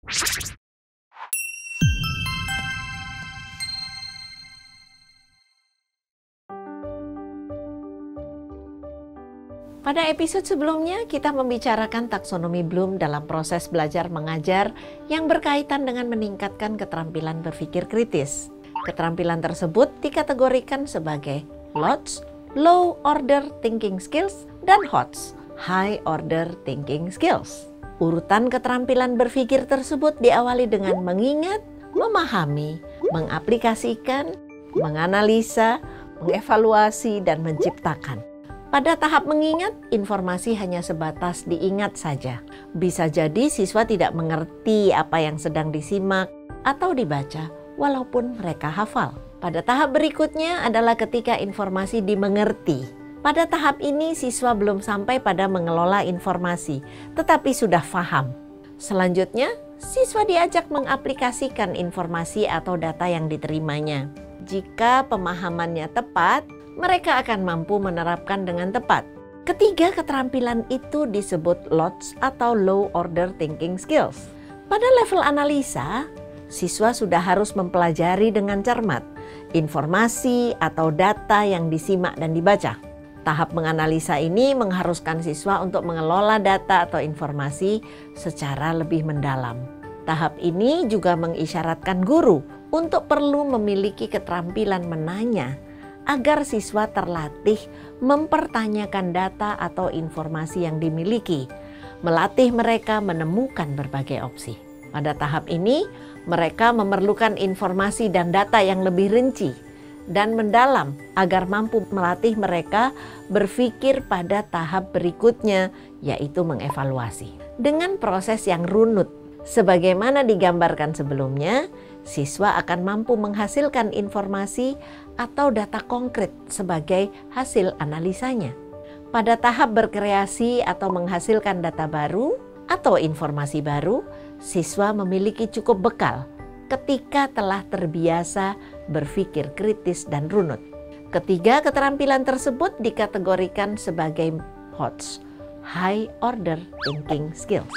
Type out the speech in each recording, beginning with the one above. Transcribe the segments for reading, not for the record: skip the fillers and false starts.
Pada episode sebelumnya, kita membicarakan taksonomi Bloom dalam proses belajar mengajar yang berkaitan dengan meningkatkan keterampilan berpikir kritis. Keterampilan tersebut dikategorikan sebagai LOTS, Low Order Thinking Skills, dan HOTS, High Order Thinking Skills. Urutan keterampilan berpikir tersebut diawali dengan mengingat, memahami, mengaplikasikan, menganalisa, mengevaluasi, dan menciptakan. Pada tahap mengingat, informasi hanya sebatas diingat saja. Bisa jadi siswa tidak mengerti apa yang sedang disimak atau dibaca, walaupun mereka hafal. Pada tahap berikutnya adalah ketika informasi dimengerti. Pada tahap ini, siswa belum sampai pada mengelola informasi, tetapi sudah paham. Selanjutnya, siswa diajak mengaplikasikan informasi atau data yang diterimanya. Jika pemahamannya tepat, mereka akan mampu menerapkan dengan tepat. Ketiga keterampilan itu disebut LOTS atau Low Order Thinking Skills. Pada level analisa, siswa sudah harus mempelajari dengan cermat informasi atau data yang disimak dan dibaca. Tahap menganalisa ini mengharuskan siswa untuk mengelola data atau informasi secara lebih mendalam. Tahap ini juga mengisyaratkan guru untuk perlu memiliki keterampilan menanya agar siswa terlatih mempertanyakan data atau informasi yang dimiliki, melatih mereka menemukan berbagai opsi. Pada tahap ini, mereka memerlukan informasi dan data yang lebih rinci dan mendalam agar mampu melatih mereka berpikir pada tahap berikutnya, yaitu mengevaluasi. Dengan proses yang runut, sebagaimana digambarkan sebelumnya, siswa akan mampu menghasilkan informasi atau data konkret sebagai hasil analisanya. Pada tahap berkreasi atau menghasilkan data baru atau informasi baru, siswa memiliki cukup bekal ketika telah terbiasa berpikir kritis dan runut. Ketiga keterampilan tersebut dikategorikan sebagai HOTS, High Order Thinking Skills.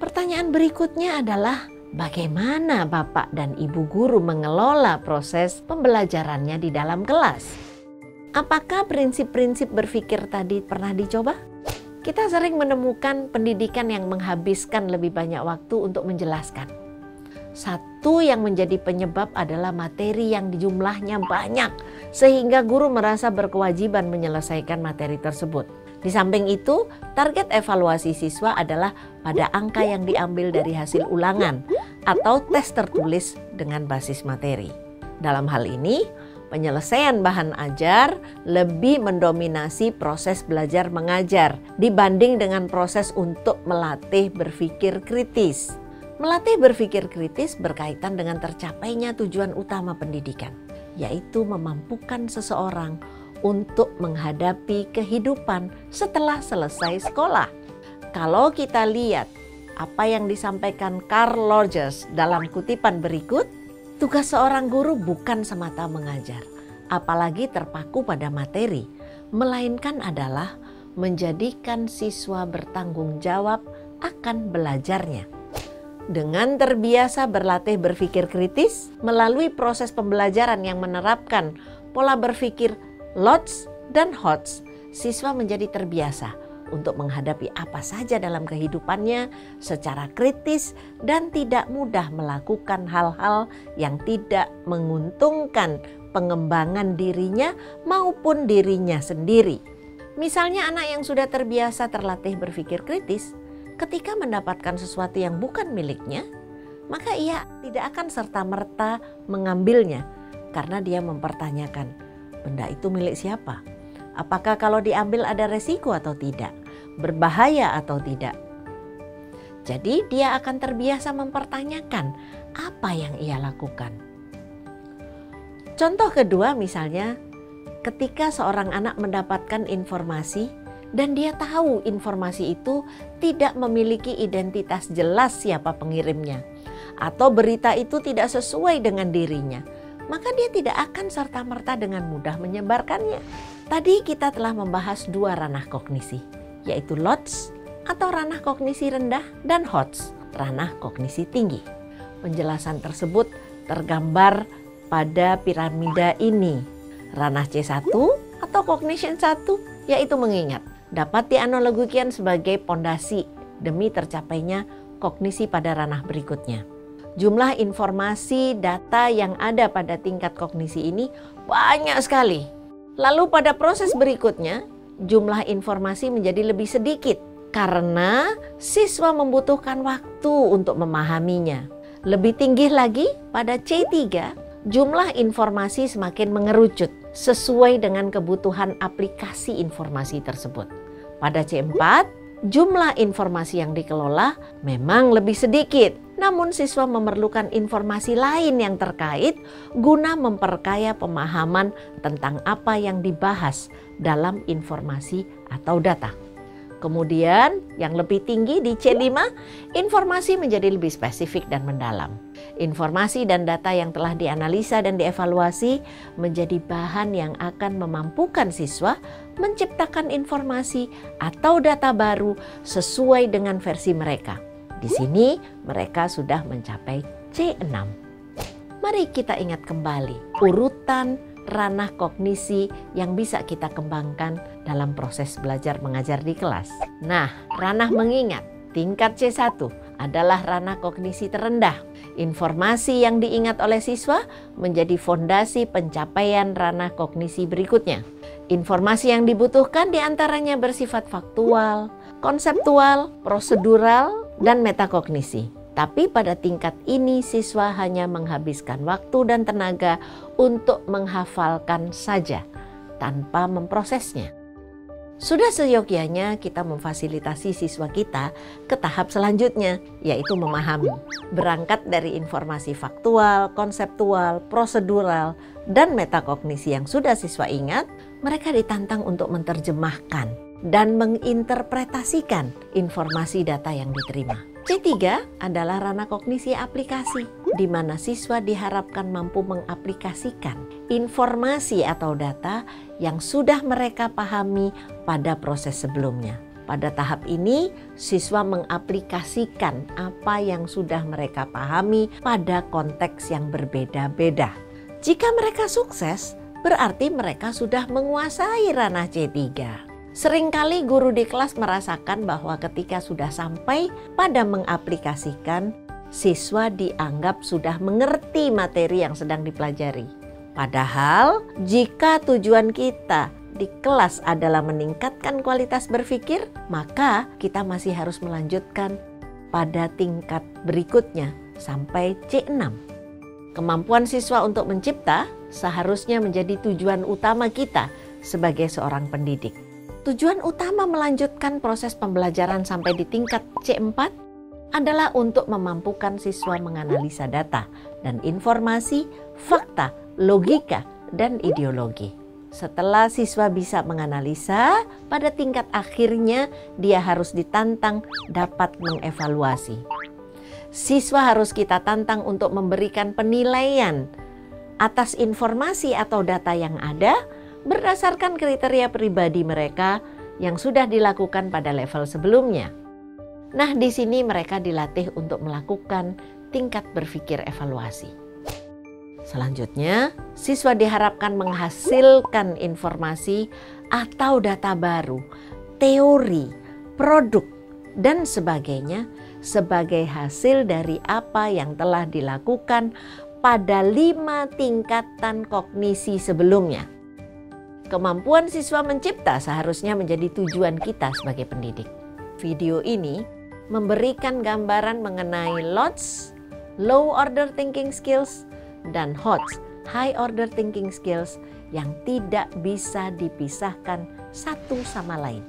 Pertanyaan berikutnya adalah, bagaimana Bapak dan Ibu guru mengelola proses pembelajarannya di dalam kelas? Apakah prinsip-prinsip berpikir tadi pernah dicoba? Kita sering menemukan pendidikan yang menghabiskan lebih banyak waktu untuk menjelaskan. Satu yang menjadi penyebab adalah materi yang jumlahnya banyak, sehingga guru merasa berkewajiban menyelesaikan materi tersebut. Di samping itu, target evaluasi siswa adalah pada angka yang diambil dari hasil ulangan atau tes tertulis dengan basis materi. Dalam hal ini, penyelesaian bahan ajar lebih mendominasi proses belajar mengajar dibanding dengan proses untuk melatih berpikir kritis. Melatih berpikir kritis berkaitan dengan tercapainya tujuan utama pendidikan, yaitu memampukan seseorang untuk menghadapi kehidupan setelah selesai sekolah. Kalau kita lihat apa yang disampaikan Carl Rogers dalam kutipan berikut, tugas seorang guru bukan semata mengajar, apalagi terpaku pada materi, melainkan adalah menjadikan siswa bertanggung jawab akan belajarnya. Dengan terbiasa berlatih berpikir kritis melalui proses pembelajaran yang menerapkan pola berpikir LOTS dan HOTS, siswa menjadi terbiasa untuk menghadapi apa saja dalam kehidupannya secara kritis dan tidak mudah melakukan hal-hal yang tidak menguntungkan pengembangan dirinya maupun dirinya sendiri. Misalnya anak yang sudah terbiasa terlatih berpikir kritis, ketika mendapatkan sesuatu yang bukan miliknya, maka ia tidak akan serta-merta mengambilnya karena dia mempertanyakan, benda itu milik siapa? Apakah kalau diambil ada resiko atau tidak? Berbahaya atau tidak? Jadi dia akan terbiasa mempertanyakan apa yang ia lakukan. Contoh kedua misalnya, ketika seorang anak mendapatkan informasi dan dia tahu informasi itu tidak memiliki identitas jelas siapa pengirimnya, atau berita itu tidak sesuai dengan dirinya, maka dia tidak akan serta-merta dengan mudah menyebarkannya. Tadi kita telah membahas dua ranah kognisi, yaitu LOTS atau ranah kognisi rendah dan HOTS ranah kognisi tinggi. Penjelasan tersebut tergambar pada piramida ini. Ranah C1 atau cognition 1 yaitu mengingat dapat dianalogikan sebagai pondasi demi tercapainya kognisi pada ranah berikutnya. Jumlah informasi data yang ada pada tingkat kognisi ini banyak sekali. Lalu pada proses berikutnya, jumlah informasi menjadi lebih sedikit karena siswa membutuhkan waktu untuk memahaminya. Lebih tinggi lagi pada C3, jumlah informasi semakin mengerucut sesuai dengan kebutuhan aplikasi informasi tersebut. Pada C4, jumlah informasi yang dikelola memang lebih sedikit, namun siswa memerlukan informasi lain yang terkait guna memperkaya pemahaman tentang apa yang dibahas dalam informasi atau data. Kemudian yang lebih tinggi di C5, informasi menjadi lebih spesifik dan mendalam. Informasi dan data yang telah dianalisa dan dievaluasi menjadi bahan yang akan memampukan siswa menciptakan informasi atau data baru sesuai dengan versi mereka. Di sini mereka sudah mencapai C6. Mari kita ingat kembali urutan ranah kognisi yang bisa kita kembangkan dalam proses belajar mengajar di kelas. Nah, ranah mengingat tingkat C1 adalah ranah kognisi terendah. Informasi yang diingat oleh siswa menjadi fondasi pencapaian ranah kognisi berikutnya. Informasi yang dibutuhkan diantaranya bersifat faktual, konseptual, prosedural, dan metakognisi. Tapi pada tingkat ini siswa hanya menghabiskan waktu dan tenaga untuk menghafalkan saja tanpa memprosesnya. Sudah seyogyanya kita memfasilitasi siswa kita ke tahap selanjutnya, yaitu memahami. Berangkat dari informasi faktual, konseptual, prosedural, dan metakognisi yang sudah siswa ingat, mereka ditantang untuk menerjemahkan dan menginterpretasikan informasi data yang diterima. C3 adalah ranah kognisi aplikasi, di mana siswa diharapkan mampu mengaplikasikan informasi atau data yang sudah mereka pahami pada proses sebelumnya. Pada tahap ini, siswa mengaplikasikan apa yang sudah mereka pahami pada konteks yang berbeda-beda. Jika mereka sukses, berarti mereka sudah menguasai ranah C3. Seringkali guru di kelas merasakan bahwa ketika sudah sampai pada mengaplikasikan, siswa dianggap sudah mengerti materi yang sedang dipelajari. Padahal jika tujuan kita di kelas adalah meningkatkan kualitas berpikir, maka kita masih harus melanjutkan pada tingkat berikutnya sampai C6. Kemampuan siswa untuk mencipta seharusnya menjadi tujuan utama kita sebagai seorang pendidik. Tujuan utama melanjutkan proses pembelajaran sampai di tingkat C4 adalah untuk memampukan siswa menganalisa data dan informasi, fakta, logika, dan ideologi. Setelah siswa bisa menganalisa, pada tingkat akhirnya dia harus ditantang dapat mengevaluasi. Siswa harus kita tantang untuk memberikan penilaian atas informasi atau data yang ada berdasarkan kriteria pribadi mereka yang sudah dilakukan pada level sebelumnya. Nah, di sini mereka dilatih untuk melakukan tingkat berpikir evaluasi. Selanjutnya, siswa diharapkan menghasilkan informasi atau data baru, teori, produk, dan sebagainya sebagai hasil dari apa yang telah dilakukan pada 5 tingkatan kognisi sebelumnya. Kemampuan siswa mencipta seharusnya menjadi tujuan kita sebagai pendidik. Video ini memberikan gambaran mengenai LOTS, Low Order Thinking Skills, dan HOTS, High Order Thinking Skills, yang tidak bisa dipisahkan satu sama lain.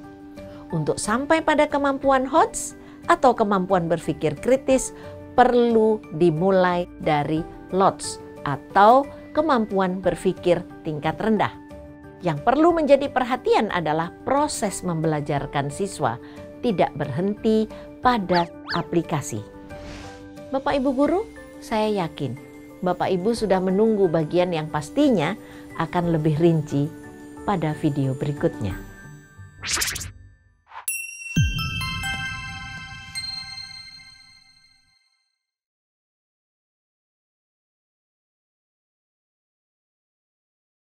Untuk sampai pada kemampuan HOTS atau kemampuan berpikir kritis, perlu dimulai dari LOTS atau kemampuan berpikir tingkat rendah. Yang perlu menjadi perhatian adalah proses membelajarkan siswa tidak berhenti pada aplikasi. Bapak Ibu guru, saya yakin Bapak Ibu sudah menunggu bagian yang pastinya akan lebih rinci pada video berikutnya.